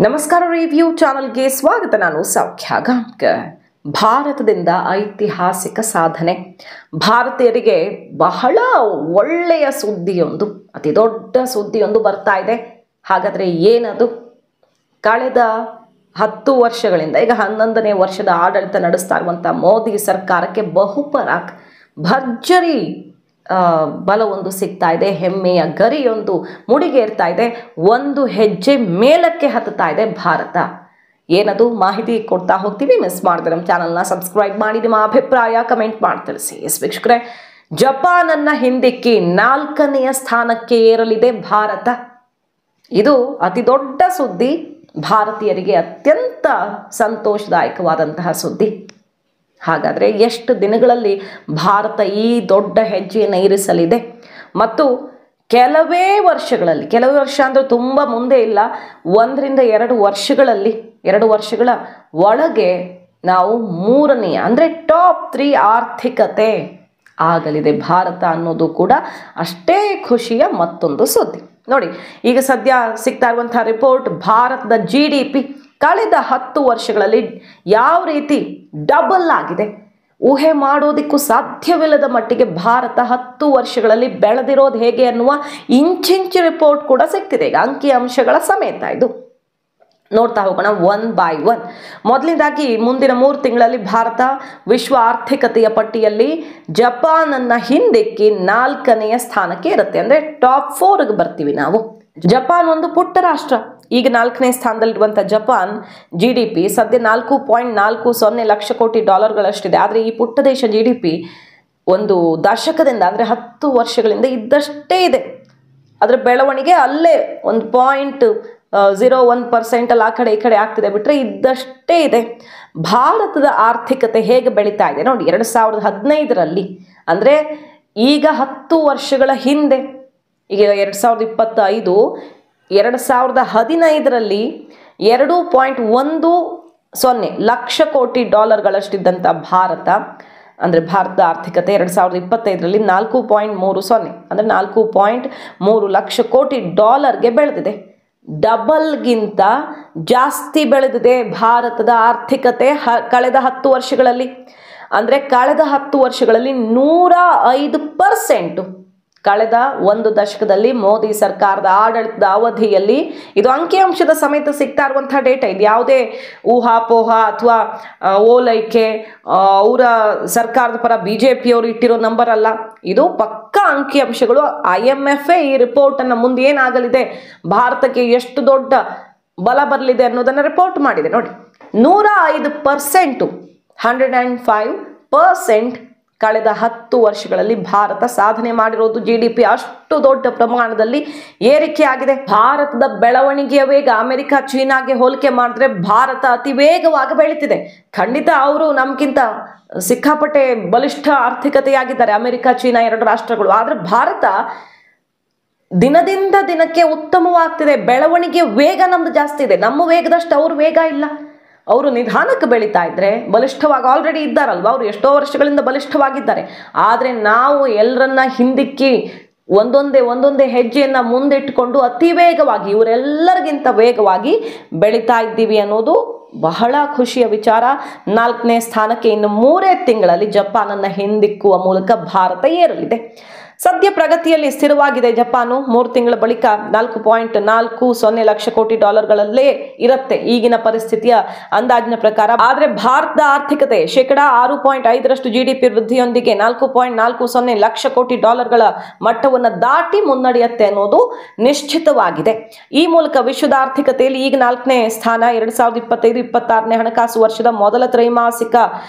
ನಮಸ್ಕಾರ ರಿವ್ಯೂ ಚಾನೆಲ್ಗೆ ಸ್ವಾಗತ. ನಾನು ಸೌಖ್ಯ ಗಾಂವ್ಕರ್. ಭಾರತದಿಂದ ಐತಿಹಾಸಿಕ ಸಾಧನೆ. ಭಾರತೀಯರಿಗೆ ಬಹಳ ಒಳ್ಳೆಯ ಸುದ್ದಿಯೊಂದು, ಅತಿ ದೊಡ್ಡ ಸುದ್ದಿಯೊಂದು ಬರ್ತಾ ಇದೆ. ಹಾಗಾದರೆ ಏನದು? ಕಳೆದ 10 ವರ್ಷಗಳಿಂದ ಈಗ 11ನೇ ವರ್ಷದ ಆಡಳಿತ ನಡೆಸ್ತಾ ಇರುವಂಥ ಮೋದಿ ಸರ್ಕಾರಕ್ಕೆ ಬಹುಪರಾಕ್ ಭರ್ಜರಿ ಬಲವೊಂದು ಸಿಗ್ತಾ ಇದೆ, ಹೆಮ್ಮೆಯ ಗರಿಯೊಂದು ಮುಡಿಗೇರ್ತಾ ಇದೆ, ಒಂದು ಹೆಜ್ಜೆ ಮೇಲಕ್ಕೆ ಹತ್ತುತ್ತಾ ಇದೆ ಭಾರತ. ಏನದು ಮಾಹಿತಿ ಕೊಡ್ತಾ ಹೋಗ್ತೀವಿ. ಮಿಸ್ ಮಾಡಿದ್ರೆ ನಮ್ಮ ಚಾನಲ್ನ ಸಬ್ಸ್ಕ್ರೈಬ್ ಮಾಡಿ, ನಿಮ್ಮ ಅಭಿಪ್ರಾಯ ಕಮೆಂಟ್ ಮಾಡಿ ತಿಳಿಸಿ. ವೀಕ್ಷಕರೇ, ಜಪಾನನ್ನ ಹಿಂದಿಕ್ಕಿ 4ನೇ ಸ್ಥಾನಕ್ಕೆ ಏರಲಿದೆ ಭಾರತ. ಇದು ಅತಿ ದೊಡ್ಡ ಸುದ್ದಿ, ಭಾರತೀಯರಿಗೆ ಅತ್ಯಂತ ಸಂತೋಷದಾಯಕವಾದಂತಹ ಸುದ್ದಿ. ಹಾಗಾದರೆ ಎಷ್ಟು ದಿನಗಳಲ್ಲಿ ಭಾರತ ಈ ದೊಡ್ಡ ಹೆಜ್ಜೆಯನ್ನು ಇರಿಸಲಿದೆ? ಮತ್ತು ಕೆಲವೇ ವರ್ಷ ಅಂದರೆ ತುಂಬ ಮುಂದೆ ಇಲ್ಲ, 1 ರಿಂದ 2 ವರ್ಷಗಳಲ್ಲಿ, 2 ವರ್ಷಗಳ ಒಳಗೆ ನಾವು 3ನೇ ಅಂದರೆ ಟಾಪ್ 3 ಆರ್ಥಿಕತೆ ಆಗಲಿದೆ ಭಾರತ ಅನ್ನೋದು ಕೂಡ ಅಷ್ಟೇ ಖುಷಿಯ ಮತ್ತೊಂದು ಸುದ್ದಿ. ನೋಡಿ, ಈಗ ಸದ್ಯ ಸಿಗ್ತಾ ಇರುವಂಥ ರಿಪೋರ್ಟ್, ಭಾರತದ GDP ಕಳೆದ 10 ವರ್ಷಗಳಲ್ಲಿ ಯಾವ ರೀತಿ ಡಬಲ್ ಆಗಿದೆ, ಊಹೆ ಮಾಡೋದಕ್ಕೂ ಸಾಧ್ಯವಿಲ್ಲದ ಮಟ್ಟಿಗೆ ಭಾರತ 10 ವರ್ಷಗಳಲ್ಲಿ ಬೆಳೆದಿರೋದು ಹೇಗೆ ಅನ್ನುವ ಇಂಚಿಂಚು ರಿಪೋರ್ಟ್ ಕೂಡ ಸಿಗ್ತಿದೆ. ಈಗ ಅಂಕಿ ಅಂಶಗಳ ಸಮೇತ ಇದು ನೋಡ್ತಾ ಹೋಗೋಣ ಒನ್ ಬೈ ಒನ್. ಮೊದಲನೇದಾಗಿ ಮುಂದಿನ 3 ತಿಂಗಳಲ್ಲಿ ಭಾರತ ವಿಶ್ವ ಆರ್ಥಿಕತೆಯ ಪಟ್ಟಿಯಲ್ಲಿ ಜಪಾನನ್ನ ಹಿಂದಿಕ್ಕಿ 4ನೇ ಸ್ಥಾನಕ್ಕೆ ಇರುತ್ತೆ. ಅಂದರೆ ಟಾಪ್ 4ಗೆ ಬರ್ತೀವಿ ನಾವು. ಜಪಾನ್ ಒಂದು ಪುಟ್ಟ ರಾಷ್ಟ್ರ. ಈಗ 4ನೇ ಸ್ಥಾನದಲ್ಲಿರುವಂಥ ಜಪಾನ್ GDP ಸದ್ಯ $4.40 ಲಕ್ಷ ಕೋಟಿ ಡಾಲರ್ಗಳಷ್ಟಿದೆ. ಆದರೆ ಈ ಪುಟ್ಟ ದೇಶ GDP ಒಂದು ದಶಕದಿಂದ ಅಂದರೆ 10 ವರ್ಷಗಳಿಂದ ಇದ್ದಷ್ಟೇ ಇದೆ. ಅದರ ಬೆಳವಣಿಗೆ ಅಲ್ಲೇ 1.01% ಆ ಕಡೆ ಈ ಕಡೆ ಆಗ್ತಿದೆ ಬಿಟ್ಟರೆ ಇದ್ದಷ್ಟೇ ಇದೆ. ಭಾರತದ ಆರ್ಥಿಕತೆ ಹೇಗೆ ಬೆಳೀತಾ ಇದೆ ನೋಡಿ. 2015ರಲ್ಲಿ ಅಂದರೆ ಈಗ 10 ವರ್ಷಗಳ ಹಿಂದೆ, ಈಗ 2025, 2015ರಲ್ಲಿ 2.10 ಲಕ್ಷ ಕೋಟಿ ಡಾಲರ್ಗಳಷ್ಟಿದ್ದಂಥ ಭಾರತ, ಅಂದರೆ ಭಾರತದ ಆರ್ಥಿಕತೆ 2025ರಲ್ಲಿ 4.30 ಅಂದರೆ 4.3 ಲಕ್ಷ ಕೋಟಿ ಡಾಲರ್ಗೆ ಬೆಳೆದಿದೆ. ಡಬಲ್ಗಿಂತ ಜಾಸ್ತಿ ಬೆಳೆದಿದೆ ಭಾರತದ ಆರ್ಥಿಕತೆ ಕಳೆದ 10 ವರ್ಷಗಳಲ್ಲಿ. ಅಂದರೆ ಕಳೆದ 10 ವರ್ಷಗಳಲ್ಲಿ 105%. ಕಳೆದ 1 ದಶಕದಲ್ಲಿ ಮೋದಿ ಸರ್ಕಾರದ ಆಡಳಿತದ ಅವಧಿಯಲ್ಲಿ, ಇದು ಅಂಕಿಅಂಶದ ಸಮೇತ ಸಿಗ್ತಾ ಇರುವಂತಹ ಡೇಟಾ. ಇದು ಯಾವುದೇ ಊಹಾಪೋಹ ಅಥವಾ ಓಲೈಕೆ ಅವರ ಸರ್ಕಾರದ ಪರ BJPಯವರು ಇಟ್ಟಿರೋ ನಂಬರ್ ಅಲ್ಲ, ಇದು ಪಕ್ಕಾ ಅಂಕಿಅಂಶಗಳು. IMF ಈ ರಿಪೋರ್ಟನ್ನು ಮುಂದೆ ಏನಾಗಲಿದೆ, ಭಾರತಕ್ಕೆ ಎಷ್ಟು ದೊಡ್ಡ ಬಲ ಬರಲಿದೆ ಅನ್ನೋದನ್ನು ರಿಪೋರ್ಟ್ ಮಾಡಿದೆ. ನೋಡಿ, 105%, 105% ಕಳೆದ 10 ವರ್ಷಗಳಲ್ಲಿ ಭಾರತ ಸಾಧನೆ ಮಾಡಿರೋದು. GDP ಅಷ್ಟು ದೊಡ್ಡ ಪ್ರಮಾಣದಲ್ಲಿ ಏರಿಕೆ ಆಗಿದೆ. ಭಾರತದ ಬೆಳವಣಿಗೆಯ ವೇಗ ಅಮೆರಿಕ ಚೀನಾಗೆ ಹೋಲಿಕೆ ಮಾಡಿದ್ರೆ ಭಾರತ ಅತಿ ವೇಗವಾಗಿ ಬೆಳೀತಿದೆ. ಖಂಡಿತ ಅವರು ನಮ್ಗಿಂತ ಸಿಕ್ಕಾಪಟ್ಟೆ ಬಲಿಷ್ಠ ಆರ್ಥಿಕತೆಯಾಗಿದ್ದಾರೆ, ಅಮೆರಿಕ ಚೀನಾ 2 ರಾಷ್ಟ್ರಗಳು. ಆದರೆ ಭಾರತ ದಿನದಿಂದ ದಿನಕ್ಕೆ ಉತ್ತಮವಾಗ್ತಿದೆ. ಬೆಳವಣಿಗೆ ವೇಗ ನಮ್ದು ಜಾಸ್ತಿ ಇದೆ. ನಮ್ಮ ವೇಗದಷ್ಟು ಅವ್ರ ವೇಗ ಇಲ್ಲ. ಅವರು ನಿಧಾನಕ್ಕೆ ಬೆಳೀತಾ ಇದ್ರೆ ಬಲಿಷ್ಠವಾಗಿ ಆಲ್ರೆಡಿ ಇದ್ದಾರಲ್ವ, ಅವರು ಎಷ್ಟೋ ವರ್ಷಗಳಿಂದ ಬಲಿಷ್ಠವಾಗಿದ್ದಾರೆ. ಆದರೆ ನಾವು ಎಲ್ಲರನ್ನ ಹಿಂದಿಕ್ಕಿ ಒಂದೊಂದೇ ಹೆಜ್ಜೆಯನ್ನು ಮುಂದಿಟ್ಟುಕೊಂಡು ಅತಿ ವೇಗವಾಗಿ, ಇವರೆಲ್ಲರಿಗಿಂತ ವೇಗವಾಗಿ ಬೆಳೀತಾ ಇದ್ದೀವಿ ಅನ್ನೋದು ಬಹಳ ಖುಷಿಯ ವಿಚಾರ. 4ನೇ ಸ್ಥಾನಕ್ಕೆ ಇನ್ನು 3 ತಿಂಗಳಲ್ಲಿ ಜಪಾನನ್ನು ಹಿಂದಿಕ್ಕುವ ಮೂಲಕ ಭಾರತ ಏರಲಿದೆ. ಸದ್ಯ ಪ್ರಗತಿಯಲ್ಲಿ ಸ್ಥಿರವಾಗಿದೆ ಜಪಾನು. 3 ತಿಂಗಳ ಬಳಿಕ 4.40 ಲಕ್ಷ ಕೋಟಿ ಡಾಲರ್ಗಳಲ್ಲೇ ಇರುತ್ತೆ ಈಗಿನ ಪರಿಸ್ಥಿತಿಯ ಅಂದಾಜಿನ ಪ್ರಕಾರ. ಆದರೆ ಭಾರತದ ಆರ್ಥಿಕತೆ %6.5 GDP ವೃದ್ಧಿಯೊಂದಿಗೆ 4.40 ಲಕ್ಷ ಕೋಟಿ ಡಾಲರ್ಗಳ ಮಟ್ಟವನ್ನು ದಾಟಿ ಮುನ್ನಡೆಯುತ್ತೆ ಅನ್ನೋದು ನಿಶ್ಚಿತವಾಗಿದೆ. ಈ ಮೂಲಕ ವಿಶ್ವದ ಆರ್ಥಿಕತೆಯಲ್ಲಿ ಈಗ 4ನೇ ಸ್ಥಾನ. 2025-26ನೇ ಹಣಕಾಸು ವರ್ಷದ ಮೊದಲ ತ್ರೈಮಾಸಿಕ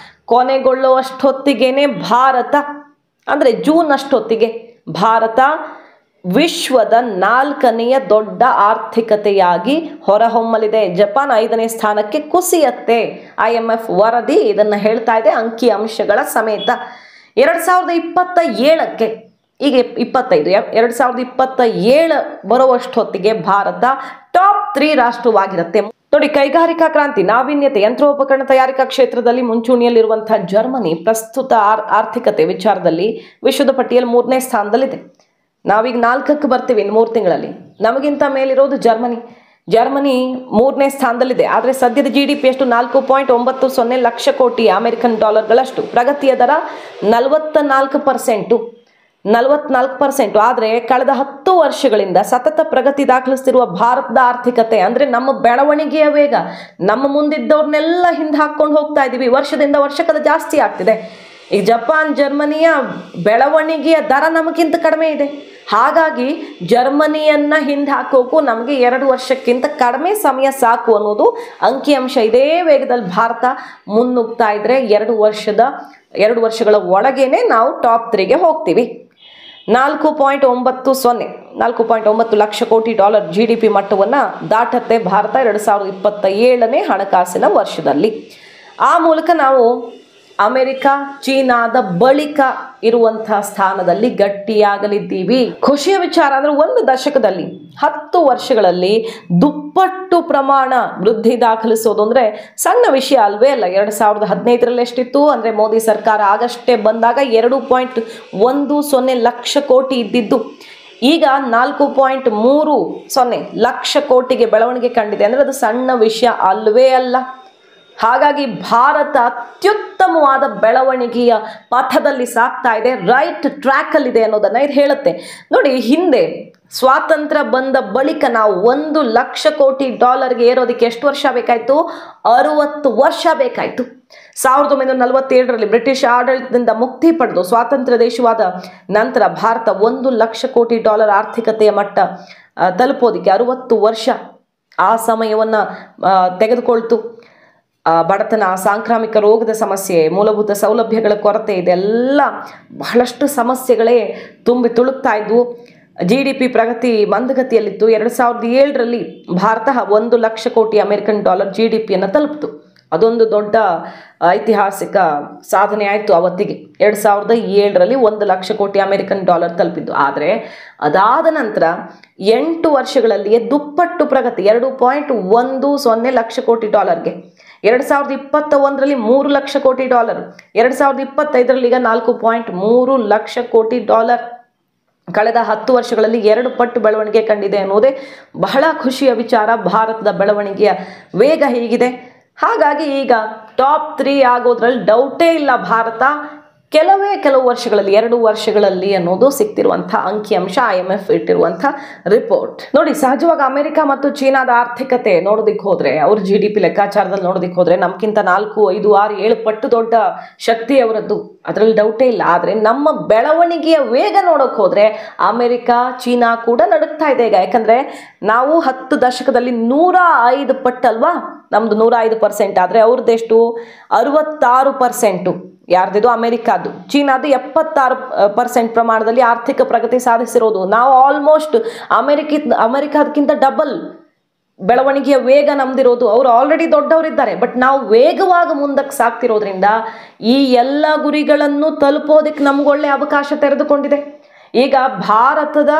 ಕೊನೆಗೊಳ್ಳುವಷ್ಟೊತ್ತಿಗೇನೆ ಭಾರತ, ಅಂದರೆ ಜೂನ್ ಅಷ್ಟೊತ್ತಿಗೆ ಭಾರತ ವಿಶ್ವದ 4ನೇ ದೊಡ್ಡ ಆರ್ಥಿಕತೆಯಾಗಿ ಹೊರಹೊಮ್ಮಲಿದೆ. ಜಪಾನ್ 5ನೇ ಸ್ಥಾನಕ್ಕೆ ಕುಸಿಯತ್ತೆ. IMF ವರದಿ ಇದನ್ನು ಹೇಳ್ತಾ ಇದೆ ಅಂಕಿ ಅಂಶಗಳ ಸಮೇತ. 2027ಕ್ಕೆ, ಈಗ 25, 2027 ಬರುವಷ್ಟೊತ್ತಿಗೆ ಭಾರತ ಟಾಪ್ 3 ರಾಷ್ಟ್ರವಾಗಿರುತ್ತೆ. ನೋಡಿ, ಕೈಗಾರಿಕಾ ಕ್ರಾಂತಿ, ನಾವೀನ್ಯತೆ, ಯಂತ್ರೋಪಕರಣ ತಯಾರಿಕಾ ಕ್ಷೇತ್ರದಲ್ಲಿ ಮುಂಚೂಣಿಯಲ್ಲಿರುವಂತಹ ಜರ್ಮನಿ ಪ್ರಸ್ತುತ ಆರ್ಥಿಕತೆ ವಿಚಾರದಲ್ಲಿ ವಿಶ್ವದ ಪಟ್ಟಿಯಲ್ಲಿ 3ನೇ ಸ್ಥಾನದಲ್ಲಿದೆ. ನಾವೀಗ 4ಕ್ಕೆ ಬರ್ತೀವಿ ಇನ್ನು 3 ತಿಂಗಳಲ್ಲಿ. ನಮಗಿಂತ ಮೇಲಿರೋದು ಜರ್ಮನಿ. ಜರ್ಮನಿ 3ನೇ ಸ್ಥಾನದಲ್ಲಿದೆ. ಆದರೆ ಸದ್ಯದ GDP ಎಷ್ಟು 4.90 ಲಕ್ಷ ಕೋಟಿ ಅಮೆರಿಕನ್ ಡಾಲರ್ಗಳಷ್ಟು. ಪ್ರಗತಿಯ ದರ 44%. ಆದರೆ ಕಳೆದ 10 ವರ್ಷಗಳಿಂದ ಸತತ ಪ್ರಗತಿ ದಾಖಲಿಸ್ತಿರುವ ಭಾರತದ ಆರ್ಥಿಕತೆ ಅಂದರೆ ನಮ್ಮ ಬೆಳವಣಿಗೆಯ ವೇಗ, ನಮ್ಮ ಮುಂದಿದ್ದವ್ರನ್ನೆಲ್ಲ ಹಿಂದೆ ಹಾಕ್ಕೊಂಡು ಹೋಗ್ತಾ ಇದ್ದೀವಿ. ವರ್ಷದಿಂದ ವರ್ಷಕ್ಕದು ಜಾಸ್ತಿ ಆಗ್ತಿದೆ. ಈ ಜಪಾನ್ ಜರ್ಮನಿಯ ಬೆಳವಣಿಗೆಯ ದರ ನಮಗಿಂತ ಕಡಿಮೆ ಇದೆ. ಹಾಗಾಗಿ ಜರ್ಮನಿಯನ್ನ ಹಿಂದೆ ಹಾಕೋಕು ನಮಗೆ 2 ವರ್ಷಕ್ಕಿಂತ ಕಡಿಮೆ ಸಮಯ ಸಾಕು ಅನ್ನೋದು ಅಂಕಿಅಂಶ. ಇದೇ ವೇಗದಲ್ಲಿ ಭಾರತ ಮುನ್ನುಗ್ತಾ ಇದ್ರೆ 2 ವರ್ಷಗಳ ಒಳಗೇನೆ ನಾವು ಟಾಪ್ 3ಗೆ ಹೋಗ್ತೀವಿ. 4.90 ಲಕ್ಷ ಕೋಟಿ ಡಾಲರ್ GDP ಮಟ್ಟವನ್ನು ದಾಟತ್ತೆ ಭಾರತ 2027ನೇ ಹಣಕಾಸಿನ ವರ್ಷದಲ್ಲಿ. ಆ ಮೂಲಕ ನಾವು ಅಮೆರಿಕ ಚೀನಾದ ಬಳಿಕ ಇರುವಂತಹ ಸ್ಥಾನದಲ್ಲಿ ಗಟ್ಟಿಯಾಗಲಿದ್ದೀವಿ. ಖುಷಿಯ ವಿಚಾರ ಅಂದ್ರೆ 1 ದಶಕದಲ್ಲಿ 10 ವರ್ಷಗಳಲ್ಲಿ ದುಪ್ಪಟ್ಟು ಪ್ರಮಾಣ ವೃದ್ಧಿ ದಾಖಲಿಸೋದು ಅಂದ್ರೆ ಸಣ್ಣ ವಿಷಯ ಅಲ್ವೇ ಅಲ್ಲ. 2015ರಲ್ಲಿ ಎಷ್ಟಿತ್ತು ಅಂದ್ರೆ ಮೋದಿ ಸರ್ಕಾರ ಆಗಷ್ಟೇ ಬಂದಾಗ 2.10 ಲಕ್ಷ ಕೋಟಿ ಇದ್ದಿದ್ದು ಈಗ 4.30 ಲಕ್ಷ ಕೋಟಿಗೆ ಬೆಳವಣಿಗೆ ಕಂಡಿದೆ. ಅಂದ್ರೆ ಅದು ಸಣ್ಣ ವಿಷಯ ಅಲ್ವೇ ಅಲ್ಲ. ಹಾಗಾಗಿ ಭಾರತ ಅತ್ಯುತ್ತಮವಾದ ಬೆಳವಣಿಗೆಯ ಪಥದಲ್ಲಿ ಸಾಗ್ತಾ ಇದೆ, ರೈಟ್ ಟ್ರ್ಯಾಕ್ ಅಲ್ಲಿ ಇದೆ ಅನ್ನೋದನ್ನ ಇದು ಹೇಳುತ್ತೆ. ನೋಡಿ, ಹಿಂದೆ ಸ್ವಾತಂತ್ರ್ಯ ಬಂದ ಬಳಿಕ ನಾವು 1 ಲಕ್ಷ ಕೋಟಿ ಡಾಲರ್ಗೆ ಏರೋದಕ್ಕೆ ಎಷ್ಟು ವರ್ಷ ಬೇಕಾಯ್ತು? 60 ವರ್ಷ ಬೇಕಾಯ್ತು. 1947ರಲ್ಲಿ ಬ್ರಿಟಿಷ್ ಆಡಳಿತದಿಂದ ಮುಕ್ತಿ ಪಡೆದು ಸ್ವಾತಂತ್ರ್ಯ ದೇಶವಾದ ನಂತರ ಭಾರತ 1 ಲಕ್ಷ ಕೋಟಿ ಡಾಲರ್ ಆರ್ಥಿಕತೆಯ ಮಟ್ಟ ತಲುಪೋದಿಕ್ಕೆ 60 ವರ್ಷ ಆ ಸಮಯವನ್ನ ತೆಗೆದುಕೊಳ್ತು. ಬಡತನ, ಸಾಂಕ್ರಾಮಿಕ ರೋಗದ ಸಮಸ್ಯೆ, ಮೂಲಭೂತ ಸೌಲಭ್ಯಗಳ ಕೊರತೆ, ಇದೆಲ್ಲ ಬಹಳಷ್ಟು ಸಮಸ್ಯೆಗಳೇ ತುಂಬಿ ತುಳುಕ್ತಾ ಇದ್ವು. GDP ಪ್ರಗತಿ ಮಂದಗತಿಯಲ್ಲಿತ್ತು. 2007ರಲ್ಲಿ ಭಾರತ 1 ಲಕ್ಷ ಕೋಟಿ ಅಮೆರಿಕನ್ ಡಾಲರ್ GDPಯನ್ನು ತಲುಪಿತು. ಅದೊಂದು ದೊಡ್ಡ ಐತಿಹಾಸಿಕ ಸಾಧನೆ ಆಯಿತು ಅವತ್ತಿಗೆ. 2007ರಲ್ಲಿ 1 ಲಕ್ಷ ಕೋಟಿ ಅಮೆರಿಕನ್ ಡಾಲರ್ ತಲುಪಿದ್ದು. ಆದರೆ ಅದಾದ ನಂತರ 8 ವರ್ಷಗಳಲ್ಲಿಯೇ ದುಪ್ಪಟ್ಟು ಪ್ರಗತಿ 2.10 ಲಕ್ಷ ಕೋಟಿ ಡಾಲರ್ಗೆ. 2021ರಲ್ಲಿ 3 ಲಕ್ಷ ಕೋಟಿ ಡಾಲರ್, 2025ರಲ್ಲಿ ಈಗ 4.3 ಲಕ್ಷ ಕೋಟಿ ಡಾಲರ್. ಕಳೆದ 10 ವರ್ಷಗಳಲ್ಲಿ 2 ಪಟ್ಟು ಬೆಳವಣಿಗೆ ಕಂಡಿದೆ ಅನ್ನೋದೇ ಬಹಳ ಖುಷಿಯ ವಿಚಾರ. ಭಾರತದ ಬೆಳವಣಿಗೆಯ ವೇಗ ಹೀಗಿದೆ. ಹಾಗಾಗಿ ಈಗ ಟಾಪ್ 3 ಆಗೋದ್ರಲ್ಲಿ ಡೌಟೇ ಇಲ್ಲ. ಭಾರತ ಕೆಲವು ವರ್ಷಗಳಲ್ಲಿ 2 ವರ್ಷಗಳಲ್ಲಿ ಅನ್ನೋದು ಸಿಗ್ತಿರುವಂತಹ ಅಂಕಿಅಂಶ, IMF ಇಟ್ಟಿರುವಂತಹ ರಿಪೋರ್ಟ್. ನೋಡಿ, ಸಹಜವಾಗಿ ಅಮೆರಿಕ ಮತ್ತು ಚೀನಾದ ಆರ್ಥಿಕತೆ ನೋಡೋದಿಕ್ಕೆ ಹೋದ್ರೆ, ಅವ್ರ GDP ಲೆಕ್ಕಾಚಾರದಲ್ಲಿ ನೋಡೋದಿಕ್ಕೆ ಹೋದ್ರೆ ನಮ್ಗಿಂತ 4, 5, 6, 7 ಪಟ್ಟು ದೊಡ್ಡ ಶಕ್ತಿ ಅವರದ್ದು, ಅದರಲ್ಲಿ ಡೌಟೇ ಇಲ್ಲ. ಆದರೆ ನಮ್ಮ ಬೆಳವಣಿಗೆಯ ವೇಗ ನೋಡೋಕೆ ಹೋದ್ರೆ ಅಮೆರಿಕ ಚೀನಾ ಕೂಡ ನಡುಗ್ತಾ ಇದೆ ಈಗ. ಯಾಕಂದ್ರೆ ನಾವು 10 ದಶಕದಲ್ಲಿ 105 ಪಟ್ಟು ಅಲ್ವಾ, ನಮ್ದು 105%. ಆದರೆ ಅವ್ರದ್ದೆಷ್ಟು 66%. ಯಾರ್ದಿದು? ಅಮೆರಿಕಾದ್ದು. ಚೀನಾದು 76% ಪ್ರಮಾಣದಲ್ಲಿ ಆರ್ಥಿಕ ಪ್ರಗತಿ ಸಾಧಿಸಿರೋದು. ನಾವು ಆಲ್ಮೋಸ್ಟ್ ಅಮೆರಿಕದಕ್ಕಿಂತ ಡಬಲ್ ಬೆಳವಣಿಗೆಯ ವೇಗ ನಮ್ದಿರೋದು. ಅವರು ಆಲ್ರೆಡಿ ದೊಡ್ಡವರಿದ್ದಾರೆ, ಬಟ್ ನಾವು ವೇಗವಾಗಿ ಮುಂದಕ್ಕೆ ಸಾಗ್ತಿರೋದ್ರಿಂದ ಈ ಎಲ್ಲ ಗುರಿಗಳನ್ನು ತಲುಪೋದಕ್ಕೆ ನಮ್ಗೊಳ್ಳೆ ಅವಕಾಶ ತೆರೆದುಕೊಂಡಿದೆ. ಈಗ ಭಾರತದ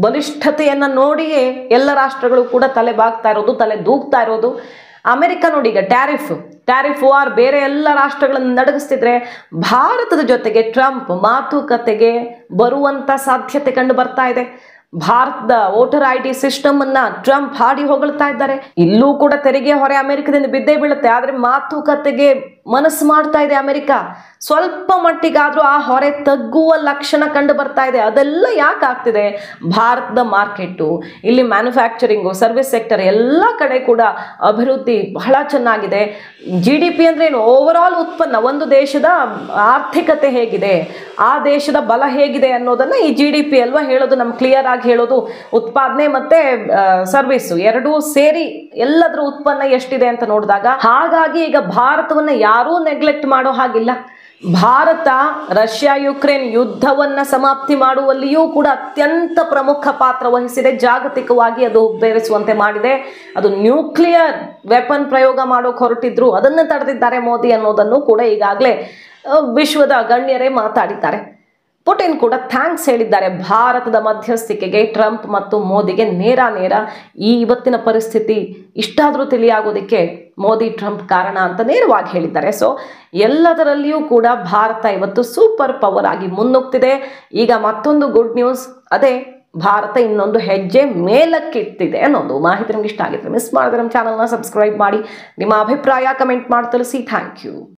ಬಲಿಷ್ಠತೆಯನ್ನು ನೋಡಿಯೇ ಎಲ್ಲ ರಾಷ್ಟ್ರಗಳು ಕೂಡ ತಲೆ ಬಾಗ್ತಾ ಇರೋದು, ತಲೆ ದೂಗ್ತಾ ಇರೋದು. ಅಮೆರಿಕ ನೋಡಿ, ಈಗ ಟ್ಯಾರಿಫ್ ವಾರ್ ಬೇರೆ ಎಲ್ಲ ರಾಷ್ಟ್ರಗಳನ್ನು ನಡಗಿಸ್ತಿದ್ರೆ ಭಾರತದ ಜೊತೆಗೆ ಟ್ರಂಪ್ ಮಾತುಕತೆಗೆ ಬರುವಂತ ಸಾಧ್ಯತೆ ಕಂಡು ಬರ್ತಾ ಇದೆ. ಭಾರತದ ವೋಟರ್ ID ಸಿಸ್ಟಮ್ ಅನ್ನ ಟ್ರಂಪ್ ಹಾಡಿ ಹೊಗಳ್ತಾ ಇದ್ದಾರೆ. ಇಲ್ಲೂ ಕೂಡ ತೆರಿಗೆ ಹೊರೆ ಅಮೆರಿಕದಿಂದ ಬಿದ್ದೇ ಬೀಳುತ್ತೆ. ಆದ್ರೆ ಮಾತುಕತೆಗೆ ಮನಸ್ಸು ಮಾಡ್ತಾ ಇದೆ ಅಮೆರಿಕ. ಸ್ವಲ್ಪ ಮಟ್ಟಿಗಾದ್ರೂ ಆ ಹೊರೆ ತಗ್ಗುವ ಲಕ್ಷಣ ಕಂಡು ಬರ್ತಾ ಇದೆ. ಅದೆಲ್ಲ ಯಾಕೆ ಆಗ್ತಿದೆ? ಭಾರತದ ಮಾರ್ಕೆಟು, ಇಲ್ಲಿ ಮ್ಯಾನುಫ್ಯಾಕ್ಚರಿಂಗು, ಸರ್ವಿಸ್ ಸೆಕ್ಟರ್ ಎಲ್ಲ ಕಡೆ ಕೂಡ ಅಭಿವೃದ್ಧಿ ಬಹಳ ಚೆನ್ನಾಗಿದೆ. GDP ಅಂದ್ರೆ ಏನು? ಓವರ್ ಆಲ್ ಉತ್ಪನ್ನ, ಒಂದು ದೇಶದ ಆರ್ಥಿಕತೆ ಹೇಗಿದೆ, ಆ ದೇಶದ ಬಲ ಹೇಗಿದೆ ಅನ್ನೋದನ್ನ ಈ GDP ಅಲ್ವಾ ಹೇಳೋದು. ನಮ್ಗೆ ಕ್ಲಿಯರ್ ಆಗಿ ಹೇಳೋದು ಉತ್ಪಾದನೆ ಮತ್ತೆ ಸರ್ವಿಸ್ ಎರಡೂ ಸೇರಿ ಎಲ್ಲದರ ಉತ್ಪನ್ನ ಎಷ್ಟಿದೆ ಅಂತ ನೋಡಿದಾಗ. ಹಾಗಾಗಿ ಈಗ ಭಾರತವನ್ನ ಯಾರೂ ನೆಗ್ಲೆಕ್ಟ್ ಮಾಡೋ ಹಾಗಿಲ್ಲ. ಭಾರತ ರಷ್ಯಾ ಯುಕ್ರೇನ್ ಯುದ್ಧವನ್ನ ಸಮಾಪ್ತಿ ಮಾಡುವಲ್ಲಿಯೂ ಕೂಡ ಅತ್ಯಂತ ಪ್ರಮುಖ ಪಾತ್ರ ವಹಿಸಿದೆ. ಜಾಗತಿಕವಾಗಿ ಅದು ಬೇರಿಸುವಂತೆ ಮಾಡಿದೆ. ಅದು ನ್ಯೂಕ್ಲಿಯರ್ ವೆಪನ್ ಪ್ರಯೋಗ ಮಾಡೋಕೆ ಹೊರಟಿದ್ರು, ಅದನ್ನು ತಡೆದಿದ್ದಾರೆ ಮೋದಿ ಅನ್ನೋದನ್ನು ಕೂಡ ಈಗಾಗಲೇ ವಿಶ್ವದ ಗಣ್ಯರೇ ಮಾತಾಡಿದ್ದಾರೆ. ಪುಟಿನ್ ಕೂಡ ಥ್ಯಾಂಕ್ಸ್ ಹೇಳಿದ್ದಾರೆ ಭಾರತದ ಮಧ್ಯಸ್ಥಿಕೆಗೆ, ಟ್ರಂಪ್ ಮತ್ತು ಮೋದಿಗೆ ನೇರ ಈ ಇವತ್ತಿನ ಪರಿಸ್ಥಿತಿ ಇಷ್ಟಾದರೂ ತಿಳಿಯಾಗೋದಕ್ಕೆ ಮೋದಿ ಟ್ರಂಪ್ ಕಾರಣ ಅಂತ ನೇರವಾಗಿ ಹೇಳಿದ್ದಾರೆ. ಸೊ ಎಲ್ಲದರಲ್ಲಿಯೂ ಕೂಡ ಭಾರತ ಇವತ್ತು ಸೂಪರ್ ಪವರ್ ಆಗಿ ಮುನ್ನುಗ್ತಿದೆ. ಈಗ ಮತ್ತೊಂದು ಗುಡ್ ನ್ಯೂಸ್, ಅದೇ ಭಾರತ ಇನ್ನೊಂದು ಹೆಜ್ಜೆ ಮೇಲಕ್ಕಿಟ್ಟಿದೆ ಅನ್ನೋದು ಮಾಹಿತಿ ನಿಮ್ಗೆ ಇಷ್ಟ ಆಗಿದ್ರೆ ಮಿಸ್ ಮಾಡಿದ್ರೆ ನಮ್ಮ ಚಾನಲ್ನ ಸಬ್ಸ್ಕ್ರೈಬ್ ಮಾಡಿ, ನಿಮ್ಮ ಅಭಿಪ್ರಾಯ ಕಮೆಂಟ್ ಮಾಡಿ ತಿಳಿಸಿ. Thank you.